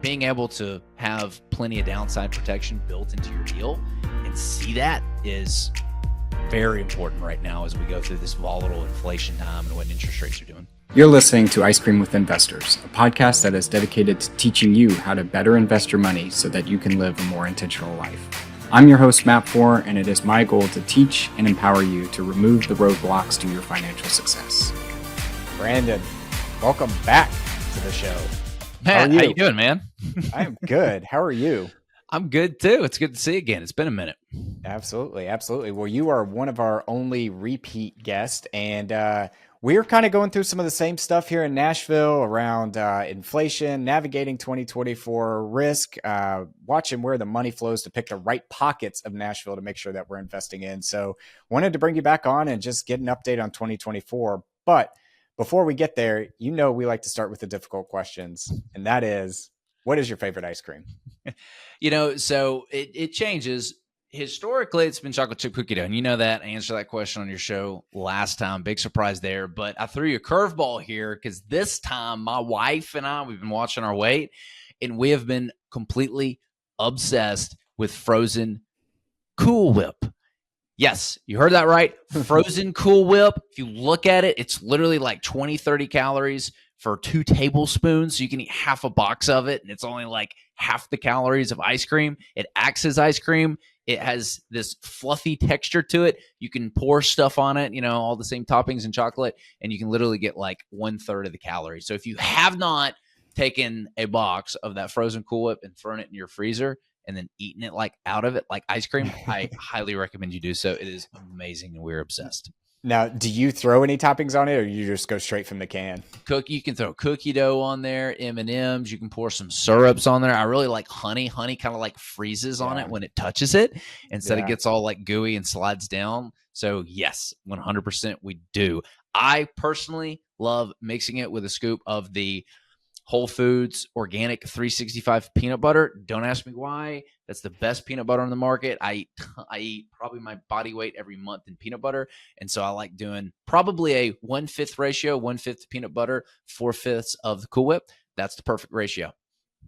being able to have plenty of downside protection built into your deal and see that is very important right now as we go through this volatile inflation time and what interest rates are doing. You're listening to Ice Cream with Investors, a podcast that is dedicated to teaching you how to better invest your money so that you can live a more intentional life. I'm your host, Matt Four, and it is my goal to teach and empower you to remove the roadblocks to your financial success. Brandon, welcome back to the show. Matt, how you doing, man? I am good. How are you? I'm good too. It's good to see you again. It's been a minute. Absolutely. Absolutely. Well, you are one of our only repeat guests, and we're kind of going through some of the same stuff here in Nashville around inflation, navigating 2024 risk, watching where the money flows to pick the right pockets of Nashville to make sure that we're investing in. So wanted to bring you back on and just get an update on 2024. But before we get there, you know we like to start with the difficult questions, and that is, what is your favorite ice cream? So it changes. Historically, it's been chocolate chip cookie dough. And you know that. I answered that question on your show last time. Big surprise there. But I threw you a curveball here because this time my wife and I, we've been watching our weight, and we have been completely obsessed with frozen Cool Whip. Yes, you heard that right. Frozen Cool Whip. If you look at it, it's literally like 20, 30 calories for 2 tablespoons. So you can eat half a box of it, and it's only like half the calories of ice cream. It acts as ice cream. It has this fluffy texture to it. You can pour stuff on it, all the same toppings and chocolate, and you can literally get like 1/3 of the calories. So if you have not taken a box of that frozen Cool Whip and thrown it in your freezer and then eaten it like out of it like ice cream, I highly recommend you do so. It is amazing, and we're obsessed. Now, do you throw any toppings on it, or you just go straight from the can? You can throw cookie dough on there, M&Ms. You can pour some syrups on there. I really like honey. Honey kind of like freezes on it when it touches it instead it gets all like gooey and slides down. So yes, 100% we do. I personally love mixing it with a scoop of the Whole Foods organic 365 peanut butter. Don't ask me why. That's the best peanut butter on the market. I eat probably my body weight every month in peanut butter. And so I like doing probably a 1/5 ratio, 1/5 peanut butter, 4/5 of the Cool Whip. That's the perfect ratio.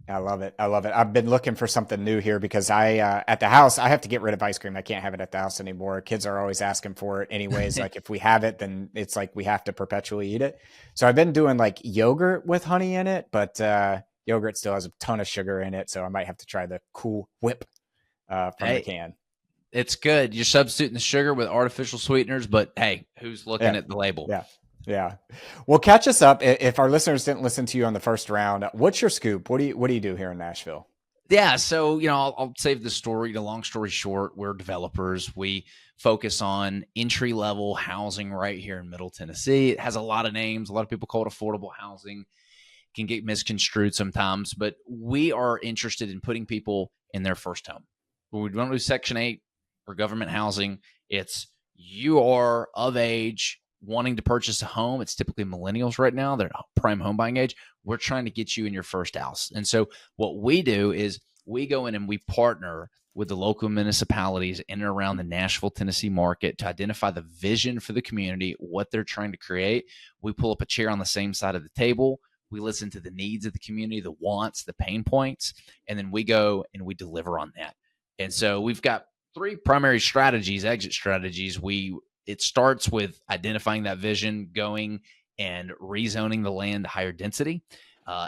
I love it. I love it. I've been looking for something new here because at the house, I have to get rid of ice cream. I can't have it at the house anymore. Kids are always asking for it anyways. Like if we have it, then it's like we have to perpetually eat it. So I've been doing like yogurt with honey in it, but yogurt still has a ton of sugar in it. So I might have to try the Cool Whip from the can. It's good. You're substituting the sugar with artificial sweeteners, but hey, who's looking at the label? Yeah. Well, catch us up. If our listeners didn't listen to you on the first round, what's your scoop? What do you do here in Nashville? Yeah. So, I'll save the story. The long story short, we're developers. We focus on entry-level housing right here in Middle Tennessee. It has a lot of names. A lot of people call it affordable housing. It can get misconstrued sometimes, but we are interested in putting people in their first home. We don't do Section 8 or government housing. It's you are of age, wanting to purchase a home. It's typically millennials right now. They're prime home buying age. We're trying to get you in your first house. And so what we do is we go in and we partner with the local municipalities in and around the Nashville, Tennessee market to identify the vision for the community, what they're trying to create. We pull up a chair on the same side of the table. We listen to the needs of the community, the wants, the pain points, and then we go and we deliver on that. And so we've got 3 primary strategies, exit strategies. It starts with identifying that vision, going and rezoning the land to higher density,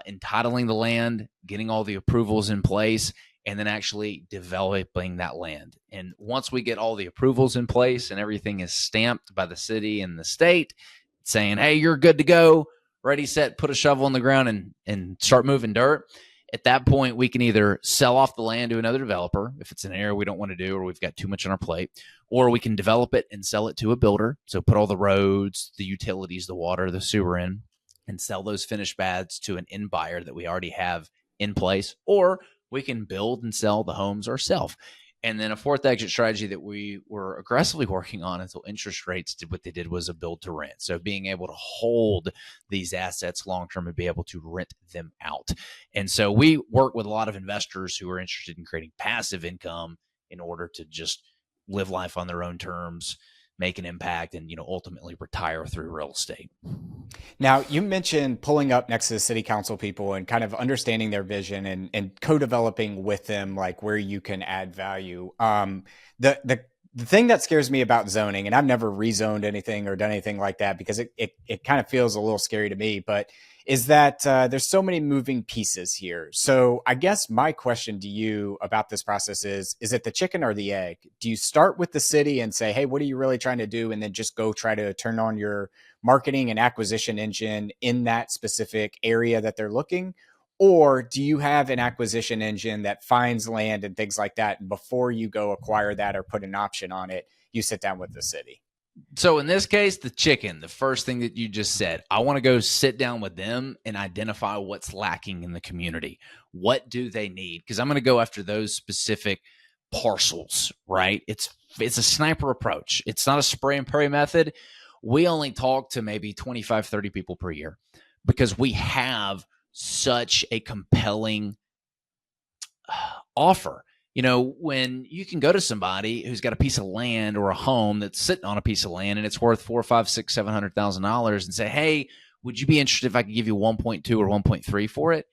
entitling the land, getting all the approvals in place, and then actually developing that land. And once we get all the approvals in place and everything is stamped by the city and the state saying, hey, you're good to go, ready, set, put a shovel in the ground and start moving dirt. At that point, we can either sell off the land to another developer if it's an area we don't want to do or we've got too much on our plate, or we can develop it and sell it to a builder. So put all the roads, the utilities, the water, the sewer in, and sell those finished pads to an end buyer that we already have in place, or we can build and sell the homes ourselves. And then a fourth exit strategy that we were aggressively working on until interest rates did what they did was a build to rent. So being able to hold these assets long-term and be able to rent them out. And so we work with a lot of investors who are interested in creating passive income in order to just live life on their own terms, make an impact and, ultimately retire through real estate. Now, you mentioned pulling up next to the city council people and kind of understanding their vision and co-developing with them, like where you can add value. The thing that scares me about zoning, and I've never rezoned anything or done anything like that because it kind of feels a little scary to me, but is that there's so many moving pieces here. So I guess my question to you about this process is it the chicken or the egg? Do you start with the city and say, hey, what are you really trying to do? And then just go try to turn on your marketing and acquisition engine in that specific area that they're looking? Or do you have an acquisition engine that finds land and things like that, and before you go acquire that or put an option on it, you sit down with the city? So in this case, the chicken, the first thing that you just said, I want to go sit down with them and identify what's lacking in the community. What do they need? Because I'm going to go after those specific parcels, right? It's a sniper approach. It's not a spray and pray method. We only talk to maybe 25, 30 people per year because we have such a compelling offer. When you can go to somebody who's got a piece of land or a home that's sitting on a piece of land and it's worth $400,000, $500,000, $600,000, $700,000 and say, hey, would you be interested if I could give you 1.2 or 1.3 for it?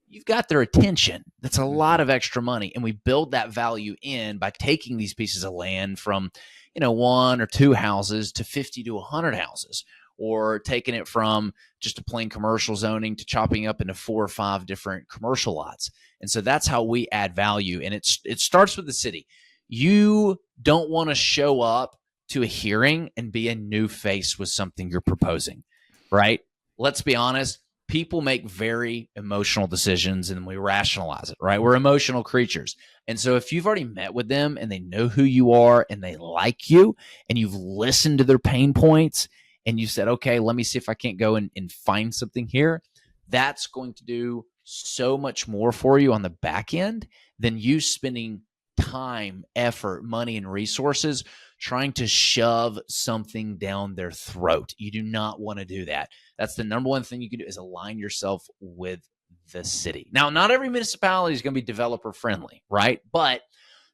You've got their attention. That's a lot of extra money. And we build that value in by taking these pieces of land from, one or two houses to 50 to 100 houses, or taking it from just a plain commercial zoning to chopping up into 4 or 5 different commercial lots. And so that's how we add value. And it starts with the city. You don't want to show up to a hearing and be a new face with something you're proposing, right? Let's be honest. People make very emotional decisions and we rationalize it, right? We're emotional creatures. And so if you've already met with them and they know who you are and they like you and you've listened to their pain points and you said, okay, let me see if I can't go and find something here, that's going to do so much more for you on the back end than you spending time, effort, money, and resources trying to shove something down their throat. You do not want to do that. That's the number one thing you can do, is align yourself with the city. Now, not every municipality is going to be developer friendly, right? But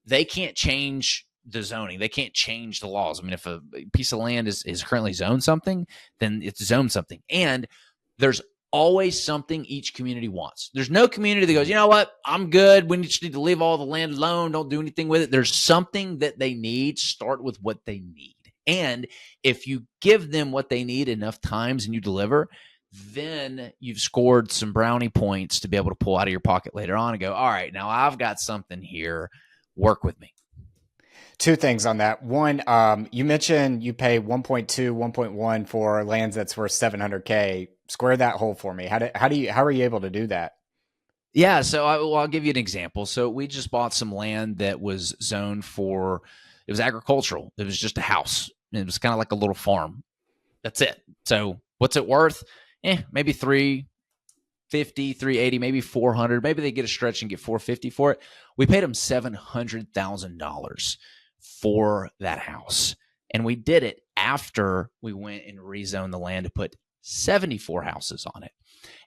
they can't change the zoning. They can't change the laws. I mean, if a piece of land is currently zoned something, then it's zoned something. And there's always something each community wants. There's no community that goes, you know what, I'm good. We just need to leave all the land alone. Don't do anything with it. There's something that they need. Start with what they need. And if you give them what they need enough times and you deliver, then you've scored some brownie points to be able to pull out of your pocket later on and go, all right, now I've got something here. Work with me. Two things on that. One, you mentioned you pay 1.2, 1.1 for lands that's worth 700K. Square that hole for me. How are you able to do that? Yeah, so I'll give you an example. So we just bought some land that was zoned for, it was agricultural. It was just a house. It was kind of like a little farm. That's it. So what's it worth? Maybe 350, 380, maybe 400. Maybe they get a stretch and get 450 for it. We paid them $700,000 for that house. And we did it after we went and rezoned the land to put 74 houses on it.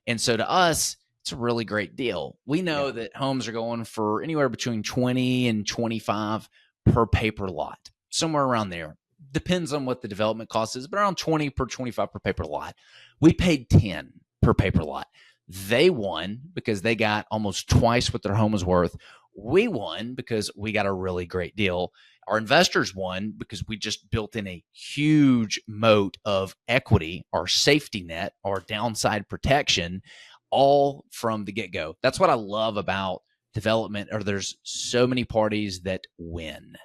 And so to us, it's a really great deal. We know that homes are going for anywhere between 20 and 25 per paper lot, somewhere around there. Depends on what the development cost is, but around 20 per 25 per paper lot. We paid 10 per paper lot. They won because they got almost twice what their home was worth. We won because we got a really great deal. Our investors won because we just built in a huge moat of equity, our safety net, our downside protection, all from the get-go. That's what I love about development, or there's so many parties that win.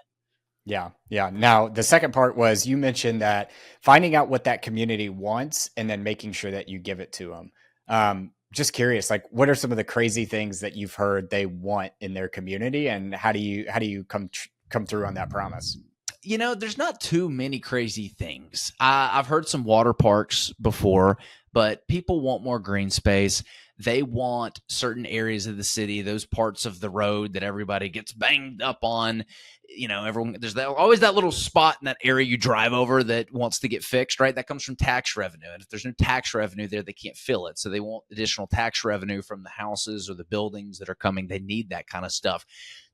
Yeah. Now, the second part was you mentioned that finding out what that community wants and then making sure that you give it to them. Just curious, like, what are some of the crazy things that you've heard they want in their community, and how do you come through on that promise? There's not too many crazy things. I've heard some water parks before, but people want more green space. They want certain areas of the city, those parts of the road that everybody gets banged up on. There's always that little spot in that area you drive over that wants to get fixed, right? That comes from tax revenue. And if there's no tax revenue there, they can't fill it. So they want additional tax revenue from the houses or the buildings that are coming. They need that kind of stuff.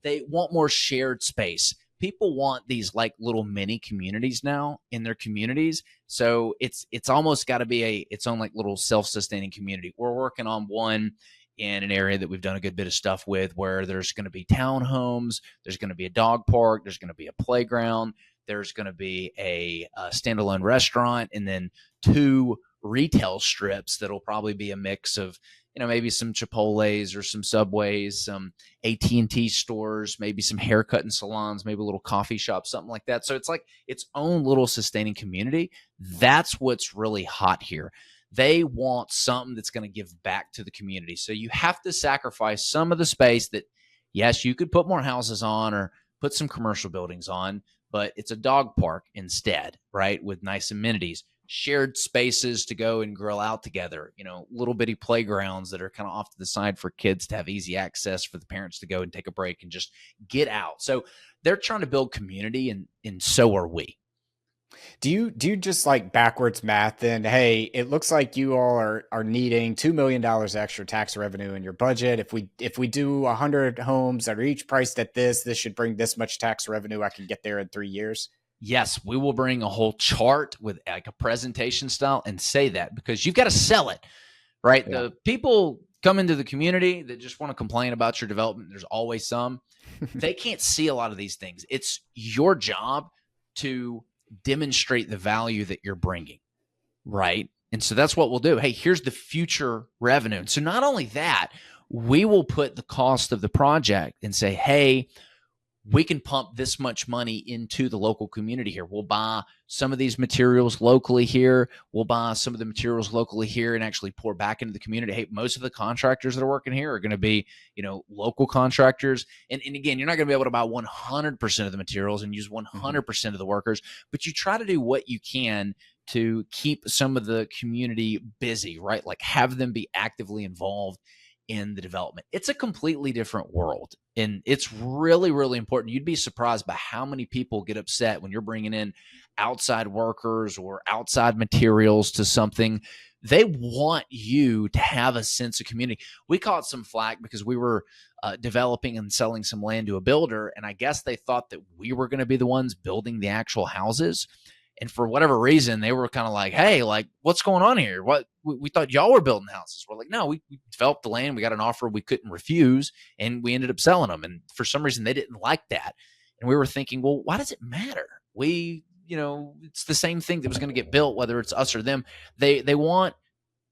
They want more shared space. people want these like little mini communities now in their communities. So it's almost got to be its own like little self-sustaining community. We're working on one in an area that we've done a good bit of stuff with, where there's going to be townhomes, there's going to be a dog park, there's going to be a playground, there's going to be a standalone restaurant, and then 2 retail strips that'll probably be a mix of, maybe some Chipotle's or some Subways, some AT&T stores, maybe some haircut and salons, maybe a little coffee shop, something like that. So it's like its own little sustaining community. That's what's really hot here. They want something that's going to give back to the community. So you have to sacrifice some of the space that, yes, you could put more houses on or put some commercial buildings on, but it's a dog park instead, right? With nice amenities, shared spaces to go and grill out together, little bitty playgrounds that are kind of off to the side for kids to have easy access for the parents to go and take a break and just get out. So they're trying to build community, and so are we. Do you just like backwards math then? Hey, it looks like you all are needing $2 million extra tax revenue in your budget. If we do 100 homes that are each priced at this should bring this much tax revenue. I can get there in 3 years. Yes, we will bring a whole chart with like a presentation style and say that, because you've got to sell it, right? Yeah. The people come into the community that just want to complain about your development. There's always some. They can't see a lot of these things. It's your job to demonstrate the value that you're bringing, right? And so that's what we'll do. Hey, here's the future revenue. And so not only that, we will put the cost of the project and say, hey, we can pump this much money into the local community here. We'll buy some of these materials locally here. We'll buy some of the materials locally here and actually pour back into the community. Hey, most of the contractors that are working here are going to be, local contractors. And again, you're not going to be able to buy 100% of the materials and use 100% of the workers, but you try to do what you can to keep some of the community busy, right? Like have them be actively involved in the development. It's a completely different world. And it's really, really important. You'd be surprised by how many people get upset when you're bringing in outside workers or outside materials to something. They want you to have a sense of community. We caught some flack because we were developing and selling some land to a builder. And I guess they thought that we were going to be the ones building the actual houses. And for whatever reason, they were kind of like, hey, like, what's going on here? What we thought y'all were building houses. We're like, no, we developed the land. We got an offer we couldn't refuse, and we ended up selling them. And for some reason, they didn't like that. And we were thinking, well, why does it matter? It's the same thing that was going to get built, whether it's us or them. They want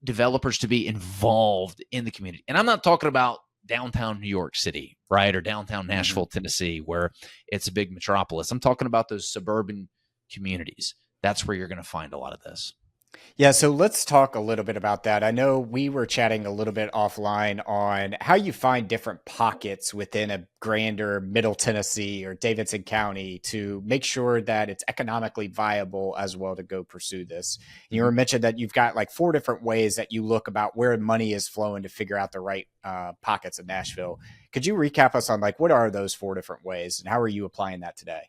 developers to be involved in the community. And I'm not talking about downtown New York City, right? Or downtown Nashville, Tennessee, where it's a big metropolis. I'm talking about those suburban communities. That's where you're going to find a lot of this. Yeah, so let's talk a little bit about that. I know we were chatting a little bit offline on how you find different pockets within a grander Middle Tennessee or Davidson County to make sure that it's economically viable as well to go pursue this. And you were mentioned that you've got like 4 different ways that you look about where money is flowing to figure out the right pockets of Nashville. Could you recap us on like what are those 4 different ways and how are you applying that today?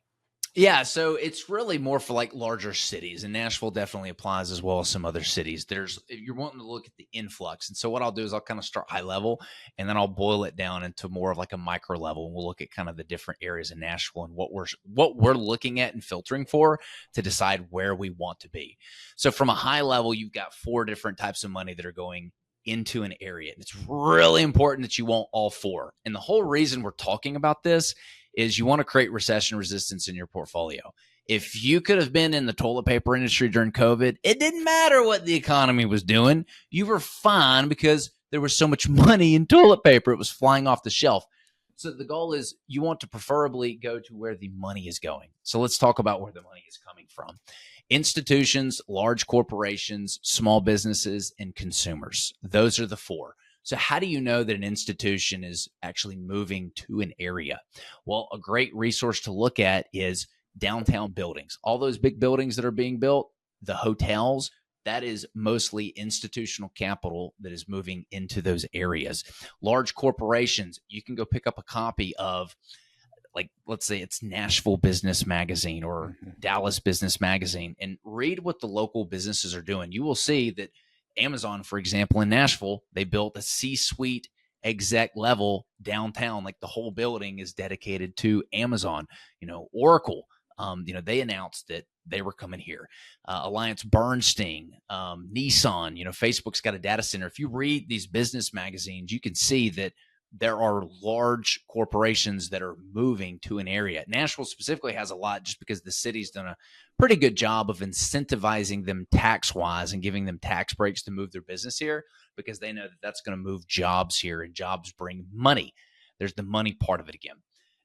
Yeah, so it's really more for like larger cities, and Nashville definitely applies as well as some other cities. You're wanting to look at the influx. And so what I'll do is I'll kind of start high level and then I'll boil it down into more of like a micro level. And we'll look at kind of the different areas in Nashville and what we're looking at and filtering for to decide where we want to be. So from a high level, you've got 4 different types of money that are going into an area. And it's really important that you want all 4. And the whole reason we're talking about this is you want to create recession resistance in your portfolio. If you could have been in the toilet paper industry during COVID, it didn't matter what the economy was doing. You were fine because there was so much money in toilet paper. It was flying off the shelf. So the goal is you want to preferably go to where the money is going. So let's talk about where the money is coming from. Institutions, large corporations, small businesses, and consumers. Those are the 4. So how do you know that an institution is actually moving to an area? Well, a great resource to look at is downtown buildings. All those big buildings that are being built, the hotels, that is mostly institutional capital that is moving into those areas. Large corporations, you can go pick up a copy of, like, let's say it's Nashville Business Magazine or Dallas Business Magazine, and read what the local businesses are doing. You will see that Amazon, for example, in Nashville, they built a C-suite exec level downtown. Like the whole building is dedicated to Amazon. Oracle, they announced that they were coming here. Alliance Bernstein, Nissan, Facebook's got a data center. If you read these business magazines, you can see that there are large corporations that are moving to an area. Nashville specifically has a lot just because the city's done a pretty good job of incentivizing them tax-wise and giving them tax breaks to move their business here, because they know that that's going to move jobs here, and jobs bring money. There's the money part of it again.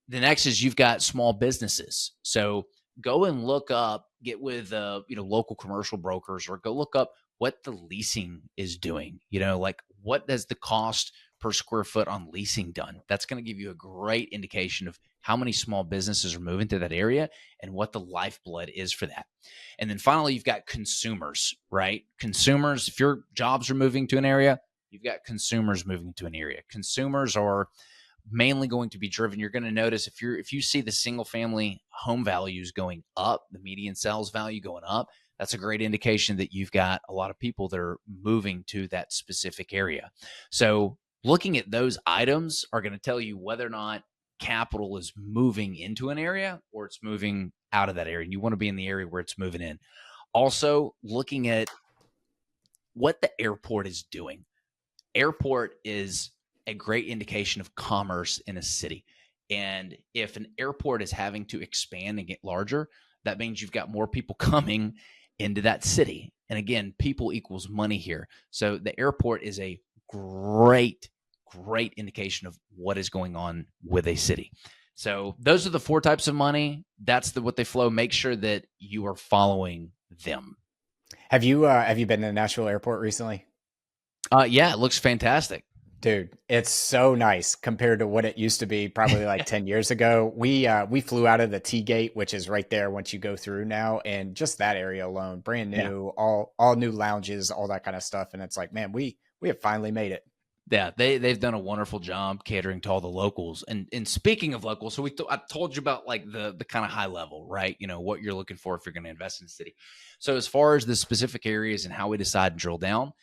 The next is you've got small businesses. So go and look up, get with local commercial brokers, or go look up what the leasing is doing. Like what does the cost per square foot on leasing done? That's going to give you a great indication of how many small businesses are moving to that area and what the lifeblood is for that. And then finally, you've got consumers, right? Consumers, if your jobs are moving to an area, you've got consumers moving to an area. Consumers are mainly going to be driven. You're going to notice if you see the single family home values going up, the median sales value going up, that's a great indication that you've got a lot of people that are moving to that specific area. So looking at those items are going to tell you whether or not capital is moving into an area or it's moving out of that area. And you want to be in the area where it's moving in. Also, looking at what the airport is doing. Airport is a great indication of commerce in a city. And if an airport is having to expand and get larger, that means you've got more people coming into that city. And again, people equals money here. So the airport is a great indication of what is going on with a city. So those are the 4 types of money. That's what they flow. Make sure that you are following them. Have you been to the Nashville airport recently? Yeah, it looks fantastic. Dude, it's so nice compared to what it used to be probably like 10 years ago. We flew out of the T gate, which is right there once you go through now. And just that area alone, brand new, all new lounges, all that kind of stuff. And it's like, man, we have finally made it. Yeah, they've done a wonderful job catering to all the locals. And speaking of locals, so I told you about like the kind of high level, right? What you're looking for if you're going to invest in the city. So as far as the specific areas and how we decide to drill down,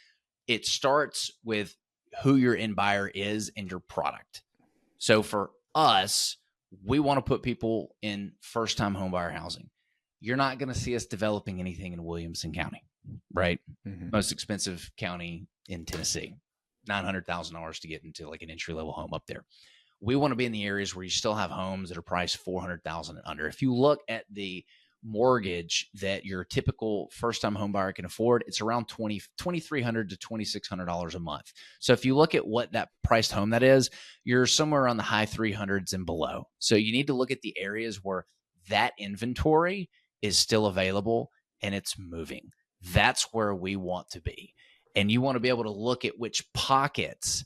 it starts with who your end buyer is and your product. So for us, we want to put people in first-time homebuyer housing. You're not going to see us developing anything in Williamson County, right? Mm-hmm. Most expensive county in Tennessee. $900,000 to get into like an entry-level home up there. We want to be in the areas where you still have homes that are priced $400,000 and under. If you look at the mortgage that your typical first-time home buyer can afford, it's around $2,300 to $2,600 a month. So if you look at what that priced home that is, you're somewhere around the high 300s and below. So you need to look at the areas where that inventory is still available and it's moving. That's where we want to be. And you want to be able to look at which pockets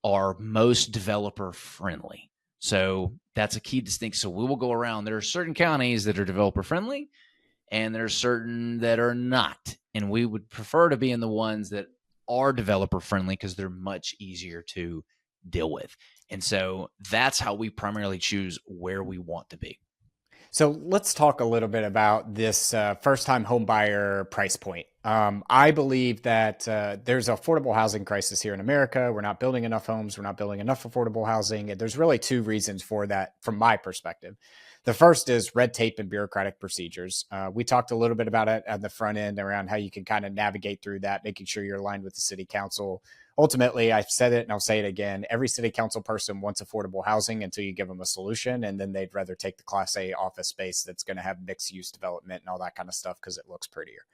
are most developer friendly. So that's a key distinction. So we will go around. There are certain counties that are developer friendly and there are certain that are not. And we would prefer to be in the ones that are developer friendly because they're much easier to deal with. And so that's how we primarily choose where we want to be. So let's talk a little bit about this first-time home buyer price point. I believe that there's an affordable housing crisis here in America. We're not building enough homes. We're not building enough affordable housing. And there's really 2 reasons for that from my perspective. The first is red tape and bureaucratic procedures. We talked a little bit about it at the front end around how you can kind of navigate through that, making sure you're aligned with the city council. Ultimately, I've said it and I'll say it again. Every city council person wants affordable housing until you give them a solution. And then they'd rather take the Class A office space that's going to have mixed use development and all that kind of stuff because it looks prettier.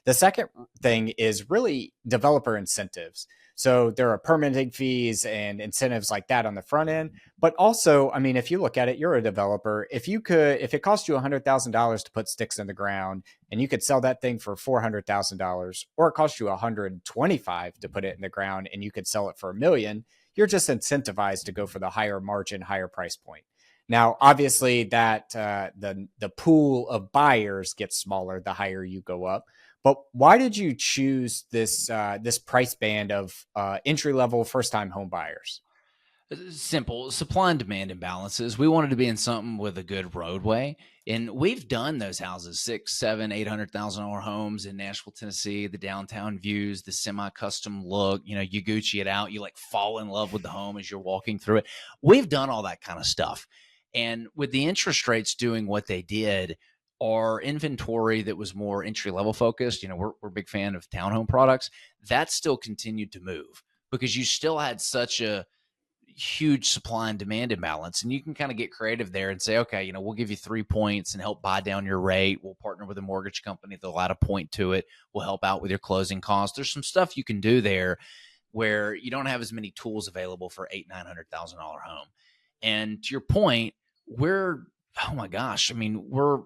The second thing is really developer incentives. So there are permitting fees and incentives like that on the front end. But also, I mean, if you look at it, you're a developer. If it cost you $100,000 to put sticks in the ground and you could sell that thing for $400,000, or it cost you $125,000 to put it in the ground and you could sell it for $1 million, you're just incentivized to go for the higher margin, higher price point. Now, obviously, that the pool of buyers gets smaller the higher you go up. But why did you choose this price band of entry level first time home buyers? Simple supply and demand imbalances. We wanted to be in something with a good roadway, and we've done those houses, 6, 7, $800,000 homes in Nashville, Tennessee. The downtown views, the semi-custom look. You know, you Gucci it out. You like fall in love with the home as you're walking through it. We've done all that kind of stuff, and with the interest rates doing what they did, our inventory that was more entry level focused. You know, we're a big fan of townhome products. That still continued to move because you still had such a huge supply and demand imbalance. And you can kind of get creative there and say, okay, you know, we'll give you 3 points and help buy down your rate. We'll partner with a mortgage company that'll add a point to it. We'll help out with your closing costs. There's some stuff you can do there where you don't have as many tools available for $800,000-$900,000 home. And to your point, oh my gosh, I mean,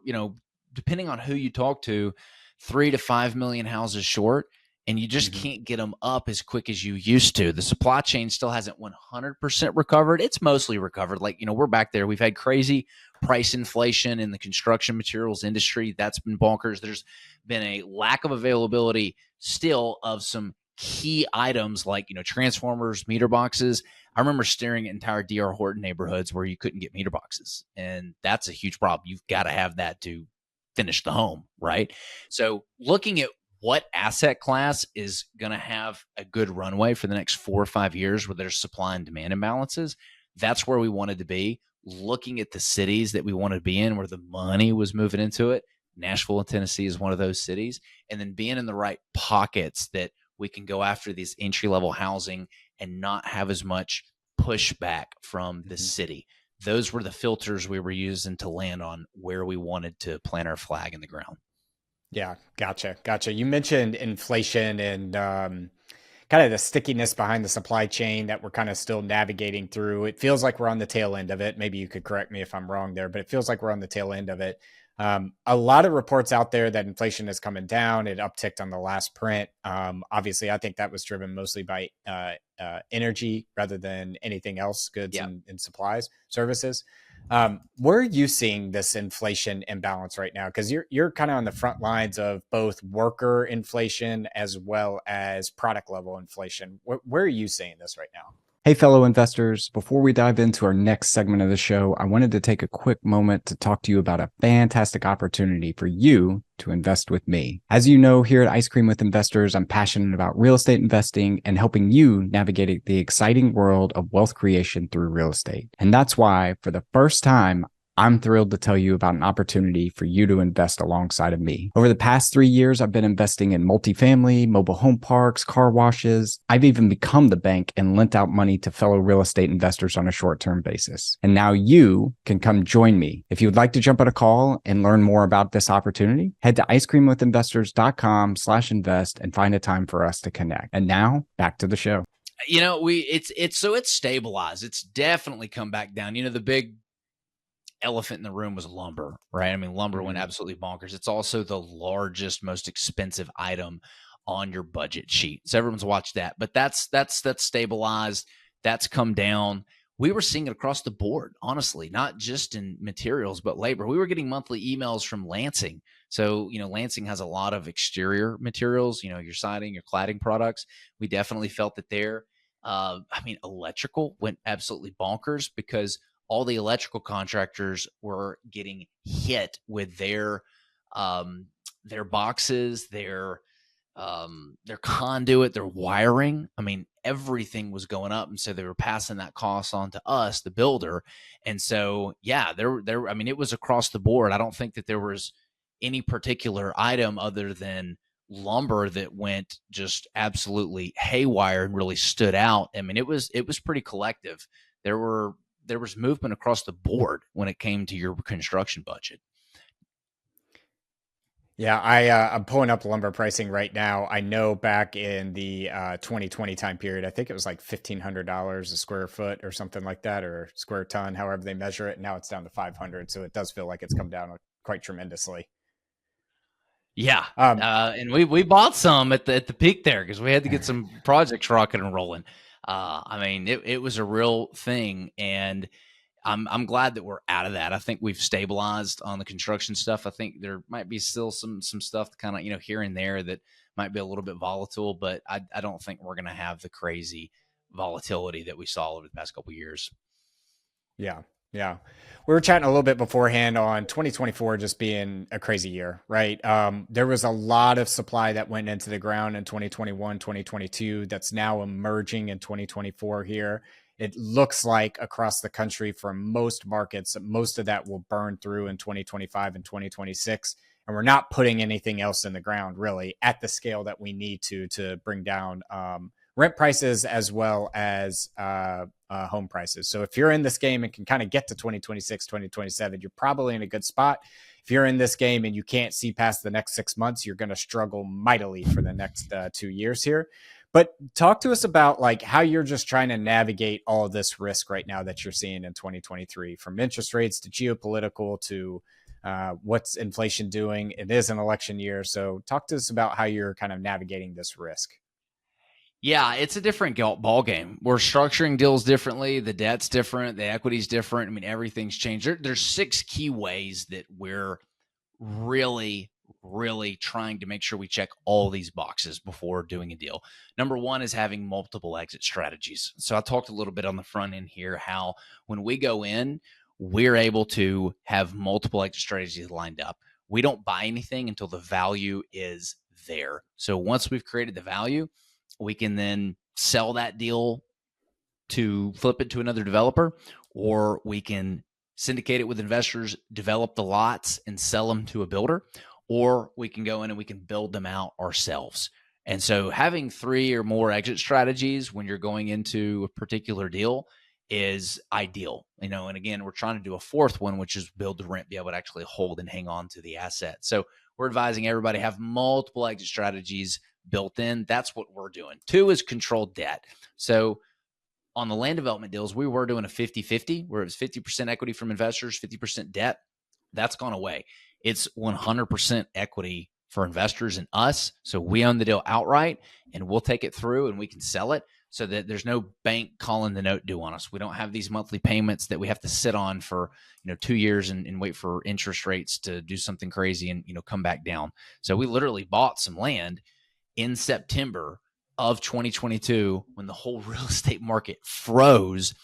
you know, depending on who you talk to, 3 to 5 million houses short, and you just can't get them up as quick as you used to. The supply chain still hasn't 100% recovered. It's mostly recovered. Like, you know, we're back there. We've had crazy price inflation in the construction materials industry. That's been bonkers. There's been a lack of availability still of some key items like, you know, transformers, meter boxes. I remember staring at entire D.R. Horton neighborhoods where you couldn't get meter boxes. And that's a huge problem. You've got to have that to finish the home, right? So looking at what asset class is going to have a good runway for the next 4 or 5 years where there's supply and demand imbalances, that's where we wanted to be. Looking at the cities that we wanted to be in where the money was moving into it, Nashville, Tennessee is one of those cities. And then being in the right pockets that we can go after this entry-level housing and not have as much pushback from the city. Those were the filters we were using to land on where we wanted to plant our flag in the ground. Yeah, gotcha. You mentioned inflation and kind of the stickiness behind the supply chain that we're kind of still navigating through. It feels like we're on the tail end of it. Maybe you could correct me if I'm wrong there, but it feels like we're on the tail end of it. A lot of reports out there that inflation is coming down. It upticked on the last print. Obviously, I think that was driven mostly by energy rather than anything else, goods and supplies, services. Where are you seeing this inflation imbalance right now? Because you're kind of on the front lines of both worker inflation as well as product level inflation. Where are you seeing this right now? Hey, fellow investors. Before we dive into our next segment of the show, I wanted to take a quick moment to talk to you about a fantastic opportunity for you to invest with me. As you know, here at Ice Cream with Investors, I'm passionate about real estate investing and helping you navigate the exciting world of wealth creation through real estate. And that's why, for the first time, I'm thrilled to tell you about an opportunity for you to invest alongside of me. Over the past 3 years, I've been investing in multifamily, mobile home parks, car washes. I've even become the bank and lent out money to fellow real estate investors on a short-term basis. And now you can come join me. If you would like to jump on a call and learn more about this opportunity, head to icecreamwithinvestors.com/invest and find a time for us to connect. And now back to the show. You know, it's stabilized. It's definitely come back down. You know, the big elephant in the room was lumber, right? I mean, lumber went absolutely bonkers. It's also the largest, most expensive item on your budget sheet. So everyone's watched that, but that's stabilized. That's come down. We were seeing it across the board, honestly, not just in materials, but labor. We were getting monthly emails from Lansing. So, you know, Lansing has a lot of exterior materials, you know, your siding, your cladding products. We definitely felt it there. I mean, electrical went absolutely bonkers because all the electrical contractors were getting hit with their boxes, their conduit, their wiring. I mean, everything was going up, and so they were passing that cost on to us, the builder. And so, yeah, I mean, it was across the board. I don't think that there was any particular item other than lumber that went just absolutely haywire and really stood out. I mean, it was pretty collective. There was movement across the board when it came to your construction budget. Yeah, I'm pulling up lumber pricing right now. I know back in the 2020 time period, I think it was like $1,500 a square foot or something like that, or square ton, however they measure it. Now it's down to 500, so it does feel like it's come down quite tremendously. Yeah, and we bought some at the peak there because we had to get some projects rocking and rolling. I mean, it was a real thing, and I'm glad that we're out of that. I think we've stabilized on the construction stuff. I think there might be still some stuff kind of, here and there that might be a little bit volatile, but I don't think we're going to have the crazy volatility that we saw over the past couple of years. Yeah. Yeah. We were chatting a little bit beforehand on 2024 just being a crazy year, right? There was a lot of supply that went into the ground in 2021, 2022 that's now emerging in 2024 here. It looks like across the country for most markets, most of that will burn through in 2025 and 2026. And we're not putting anything else in the ground really at the scale that we need to bring down rent prices as well as home prices. So if you're in this game and can kind of get to 2026, 2027, you're probably in a good spot. If you're in this game and you can't see past the next 6 months, you're going to struggle mightily for the next 2 years here. But talk to us about like how you're just trying to navigate all of this risk right now that you're seeing in 2023, from interest rates to geopolitical to what's inflation doing. It is an election year. So talk to us about how you're kind of navigating this risk. Yeah, it's a different ball game. We're structuring deals differently. The debt's different. The equity's different. I mean, everything's changed. There's 6 key ways that we're really trying to make sure we check all these boxes before doing a deal. Number 1 is having multiple exit strategies. So I talked a little bit on the front end here how when we go in, we're able to have multiple exit strategies lined up. We don't buy anything until the value is there. So once we've created the value, we can then sell that deal to flip it to another developer, or we can syndicate it with investors, develop the lots and sell them to a builder, or we can go in and we can build them out ourselves. And so having 3 or more exit strategies when you're going into a particular deal is ideal, and again, we're trying to do a 4th one, which is build to rent, be able to actually hold and hang on to the asset. So we're advising everybody have multiple exit strategies built in. That's what we're doing. 2 is controlled debt. So on the land development deals, we were doing a 50-50, where it was 50% equity from investors, 50% debt. That's gone away. It's 100% equity for investors and us. So we own the deal outright, and we'll take it through and we can sell it so that there's no bank calling the note due on us. We don't have these monthly payments that we have to sit on for 2 years and wait for interest rates to do something crazy and come back down. So we literally bought some land in September of 2022 when the whole real estate market froze,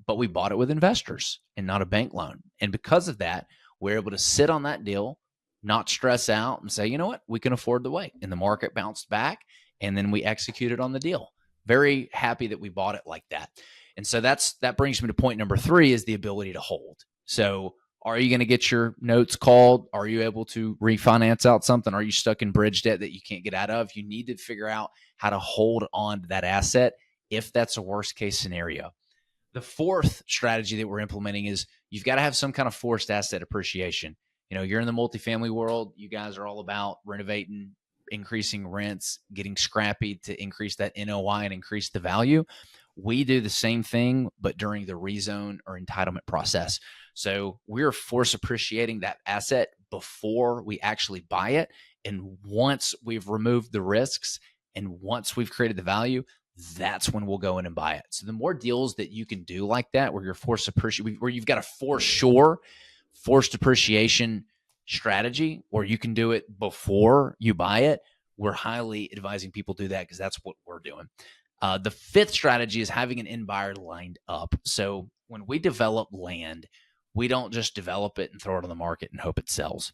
but we bought it with investors and not a bank loan. And because of that, we're able to sit on that deal, not stress out, and say, you know what, we can afford the wait. And the market bounced back, and then we executed on the deal. Very happy that we bought it like that. And so that brings me to point number 3 is the ability to hold. So are you going to get your notes called? Are you able to refinance out something? Are you stuck in bridge debt that you can't get out of? You need to figure out how to hold on to that asset if that's a worst case scenario. The 4th strategy that we're implementing is you've got to have some kind of forced asset appreciation. You're in the multifamily world. You guys are all about renovating, increasing rents, getting scrappy to increase that NOI and increase the value. We do the same thing, but during the rezone or entitlement process. So we're force appreciating that asset before we actually buy it. And once we've removed the risks and once we've created the value, that's when we'll go in and buy it. So the more deals that you can do like that, where you're forced appreciation, where you've got a forced appreciation strategy, or you can do it before you buy it, we're highly advising people do that because that's what we're doing. The 5th strategy is having an end buyer lined up. So when we develop land, we don't just develop it and throw it on the market and hope it sells.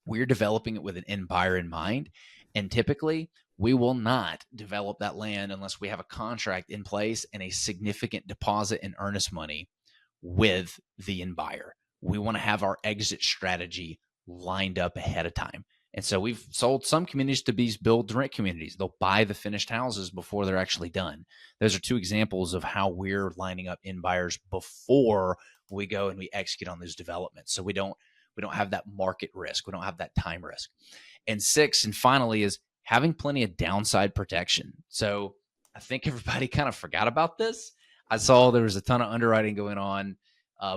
We're developing it with an end buyer in mind. And typically, we will not develop that land unless we have a contract in place and a significant deposit and earnest money with the end buyer. We want to have our exit strategy lined up ahead of time. And so we've sold some communities to these build to rent communities. They'll buy the finished houses before they're actually done. Those are 2 examples of how we're lining up end buyers before we go and we execute on those developments. So we don't have that market risk. We don't have that time risk. And 6, and finally, is having plenty of downside protection. So I think everybody kind of forgot about this. I saw there was a ton of underwriting going on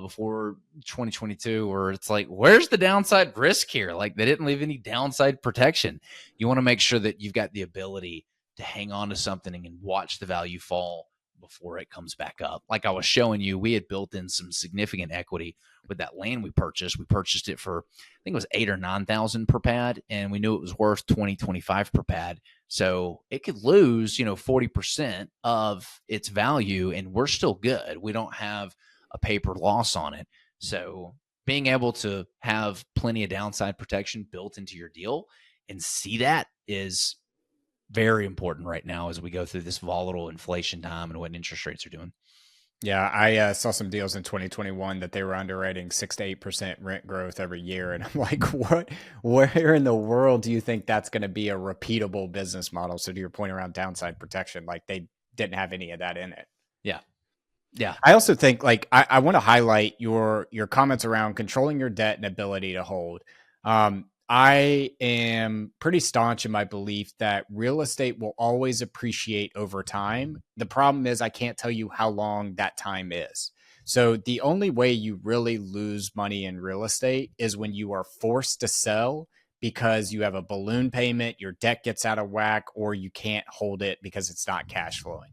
before 2022 where it's like, where's the downside risk here? Like, they didn't leave any downside protection. You want to make sure that you've got the ability to hang on to something and watch the value fall before it comes back up. Like I was showing you, we had built in some significant equity with that land we purchased. We purchased it for, I think it was 8,000 or 9,000 per pad, and we knew it was worth 20, 25 per pad. So it could lose, 40% of its value, and we're still good. We don't have a paper loss on it. So being able to have plenty of downside protection built into your deal and see that is very important right now as we go through this volatile inflation time and what interest rates are doing. Yeah, I saw some deals in 2021 that they were underwriting 6 to 8% rent growth every year, and I'm like, what? Where in the world do you think that's going to be a repeatable business model? So to your point around downside protection, like they didn't have any of that in it. Yeah. Yeah. I also think like I want to highlight your comments around controlling your debt and ability to hold. I am pretty staunch in my belief that real estate will always appreciate over time. The problem is I can't tell you how long that time is. So the only way you really lose money in real estate is when you are forced to sell because you have a balloon payment, your debt gets out of whack, or you can't hold it because it's not cash flowing.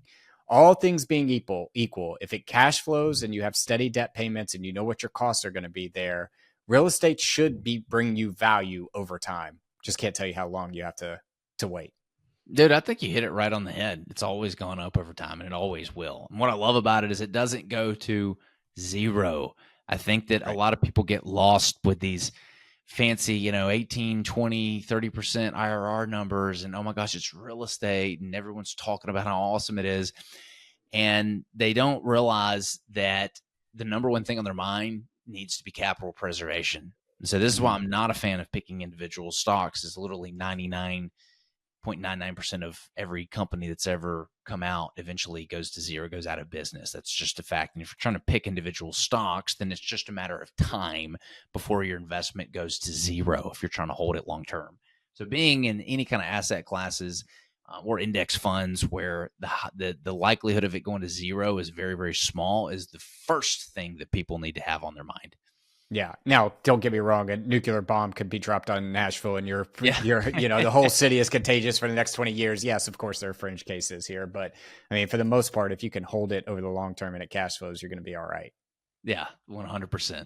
All things being equal, if it cash flows and you have steady debt payments and you know what your costs are going to be there, real estate should be bringing you value over time. Just can't tell you how long you have to wait. Dude, I think you hit it right on the head. It's always gone up over time, and it always will. And what I love about it is it doesn't go to zero. I think that a lot of people get lost with these fancy, 18, 20, 30% IRR numbers. And oh my gosh, it's real estate. And everyone's talking about how awesome it is. And they don't realize that the number one thing on their mind needs to be capital preservation. And so this is why I'm not a fan of picking individual stocks. It's literally 99.99% of every company that's ever come out eventually goes to zero, goes out of business. That's just a fact. And if you're trying to pick individual stocks, then it's just a matter of time before your investment goes to zero if you're trying to hold it long-term. So being in any kind of asset classes or index funds where the likelihood of it going to zero is very, very small is the first thing that people need to have on their mind. Yeah. Now, don't get me wrong. A nuclear bomb could be dropped on Nashville and the whole city is contagious for the next 20 years. Yes, of course, there are fringe cases here. But I mean, for the most part, if you can hold it over the long term and it cash flows, you're going to be all right. Yeah, 100%. I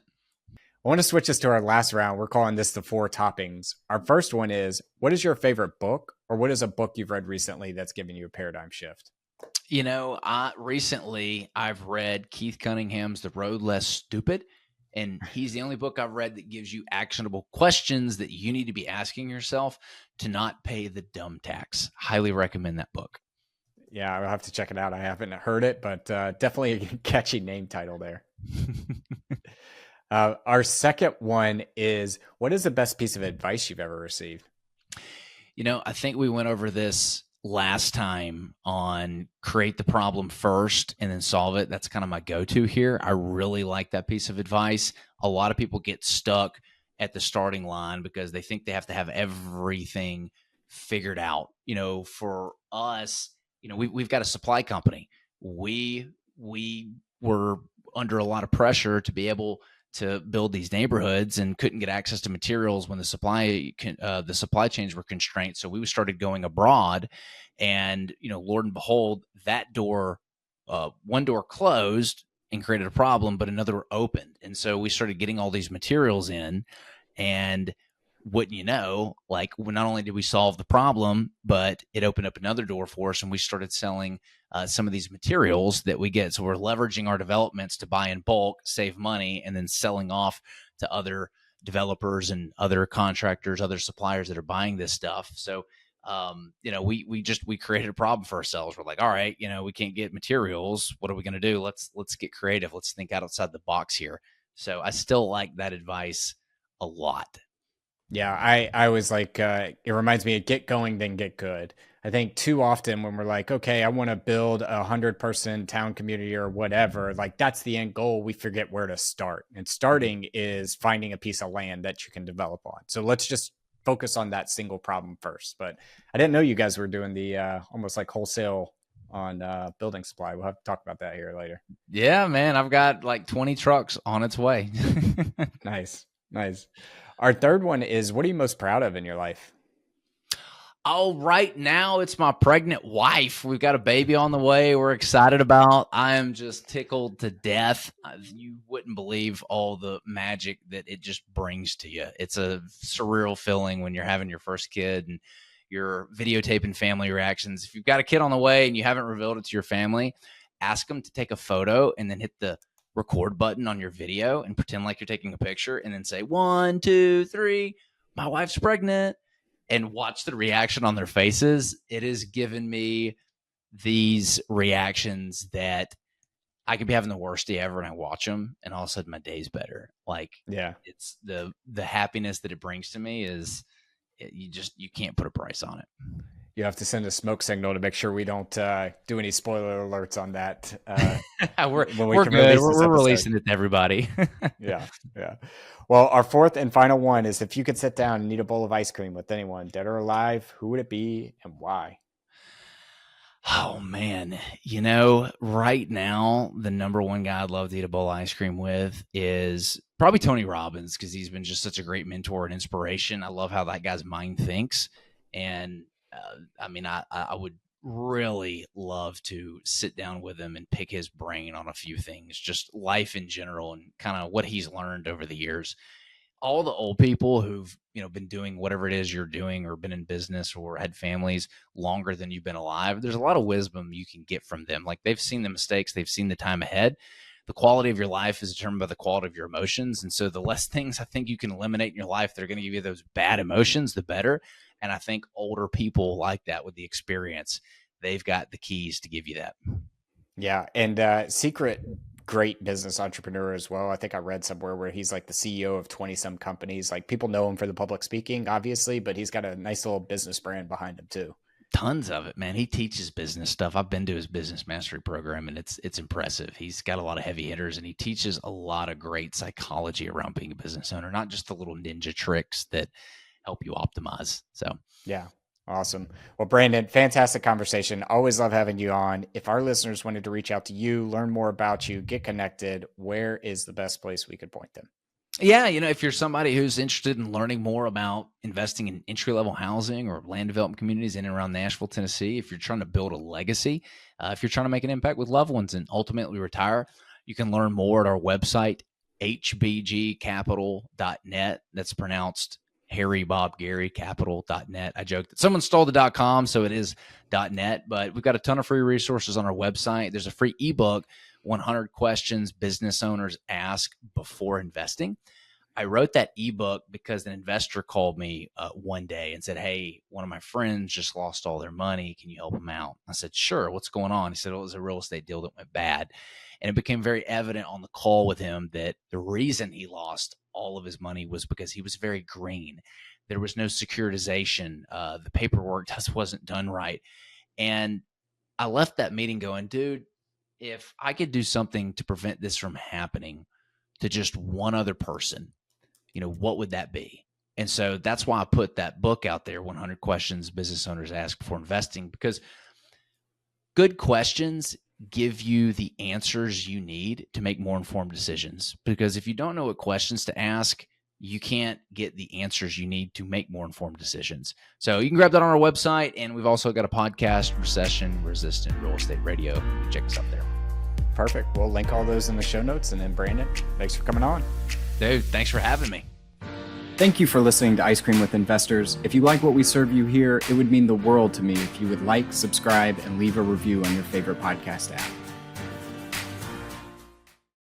want to switch this to our last round. We're calling this the 4 toppings. Our first one is, what is your favorite book, or what is a book you've read recently that's given you a paradigm shift? Recently I've read Keith Cunningham's The Road Less Stupid. And he's the only book I've read that gives you actionable questions that you need to be asking yourself to not pay the dumb tax. Highly recommend that book. Yeah, I'll have to check it out. I haven't heard it, but definitely a catchy name title there. Our second one is, what is the best piece of advice you've ever received? I think we went over this last time on create the problem first and then solve it. That's kind of my go-to here. I really like that piece of advice. A lot of people get stuck at the starting line because they think they have to have everything figured out. For us, we've got a supply company. We were under a lot of pressure to be able to build these neighborhoods and couldn't get access to materials when the supply chains were constrained. So we started going abroad, and Lord and behold, that door, one door closed and created a problem, but another opened. And so we started getting all these materials in, and wouldn't you know, like, not only did we solve the problem, but it opened up another door for us, and we started selling some of these materials that we get. So we're leveraging our developments to buy in bulk, save money, and then selling off to other developers and other contractors, other suppliers that are buying this stuff. So, we created a problem for ourselves. We're like, all right, we can't get materials. What are we going to do? Let's get creative. Let's think outside the box here. So I still like that advice a lot. Yeah, I was like, it reminds me of get going, then get good. I think too often when we're like, okay, I want to build 100-person town community or whatever, like that's the end goal, we forget where to start. And starting is finding a piece of land that you can develop on. So let's just focus on that single problem first. But I didn't know you guys were doing the almost like wholesale on building supply. We'll have to talk about that here later. Yeah, man, I've got like 20 trucks on its way. Nice. Our third one is, what are you most proud of in your life? Oh, right now it's my pregnant wife. We've got a baby on the way we're excited about. I am just tickled to death. You wouldn't believe all the magic that it just brings to you. It's a surreal feeling when you're having your first kid and you're videotaping family reactions. If you've got a kid on the way and you haven't revealed it to your family, ask them to take a photo and then hit the record button on your video and pretend like you're taking a picture and then say 1, 2, 3, my wife's pregnant, and watch the reaction on their faces. It has given me these reactions that I could be having the worst day ever and I watch them and all of a sudden my day's better. Like, it's the happiness that it brings to me is you can't put a price on it. You have to send a smoke signal to make sure we don't do any spoiler alerts on that. We're good. We're releasing it to everybody. Yeah. Well, our fourth and final one is, if you could sit down and eat a bowl of ice cream with anyone, dead or alive, who would it be and why? Oh, man. Right now, the number one guy I'd love to eat a bowl of ice cream with is probably Tony Robbins, because he's been just such a great mentor and inspiration. I love how that guy's mind thinks. And I would really love to sit down with him and pick his brain on a few things, just life in general and kind of what he's learned over the years. All the old people who've, been doing whatever it is you're doing or been in business or had families longer than you've been alive, there's a lot of wisdom you can get from them. Like, they've seen the mistakes, they've seen the time ahead. The quality of your life is determined by the quality of your emotions. And so the less things I think you can eliminate in your life that are going to give you those bad emotions, the better. And I think older people like that with the experience. They've got the keys to give you that. Yeah. And secret great business entrepreneur as well. I think I read somewhere where he's like the CEO of 20 some companies. Like, people know him for the public speaking, obviously, but he's got a nice little business brand behind him too. Tons of it, man. He teaches business stuff. I've been to his business mastery program and it's impressive. He's got a lot of heavy hitters and he teaches a lot of great psychology around being a business owner, not just the little ninja tricks that help you optimize. So, yeah. Awesome. Well, Brandon, fantastic conversation. Always love having you on. If our listeners wanted to reach out to you, learn more about you, get connected, where is the best place we could point them? Yeah, if you're somebody who's interested in learning more about investing in entry-level housing or land development communities in and around Nashville, Tennessee, if you're trying to build a legacy, if you're trying to make an impact with loved ones and ultimately retire, you can learn more at our website, hbgcapital.net. That's pronounced Harry Bob Gary capital.net. I joked that someone stole the .com, so it is .net, but we've got a ton of free resources on our website. There's a free ebook, 100 Questions Business Owners Ask Before Investing. I wrote that ebook because an investor called me one day and said, hey, one of my friends just lost all their money. Can you help them out? I said, sure. What's going on? He said, it was a real estate deal that went bad. And it became very evident on the call with him that the reason he lost all of his money was because he was very green. There was no securitization. The paperwork just wasn't done right. And I left that meeting going, dude, if I could do something to prevent this from happening to just one other person, what would that be? And so that's why I put that book out there, 100 Questions Business Owners Ask Before Investing, because good questions give you the answers you need to make more informed decisions. Because if you don't know what questions to ask, you can't get the answers you need to make more informed decisions. So you can grab that on our website. And we've also got a podcast, Recession Resistant Real Estate Radio. Check us out there. Perfect. We'll link all those in the show notes. And then Brandon, thanks for coming on. Dude, thanks for having me. Thank you for listening to Ice Cream with Investors. If you like what we serve you here, it would mean the world to me if you would like, subscribe, and leave a review on your favorite podcast app.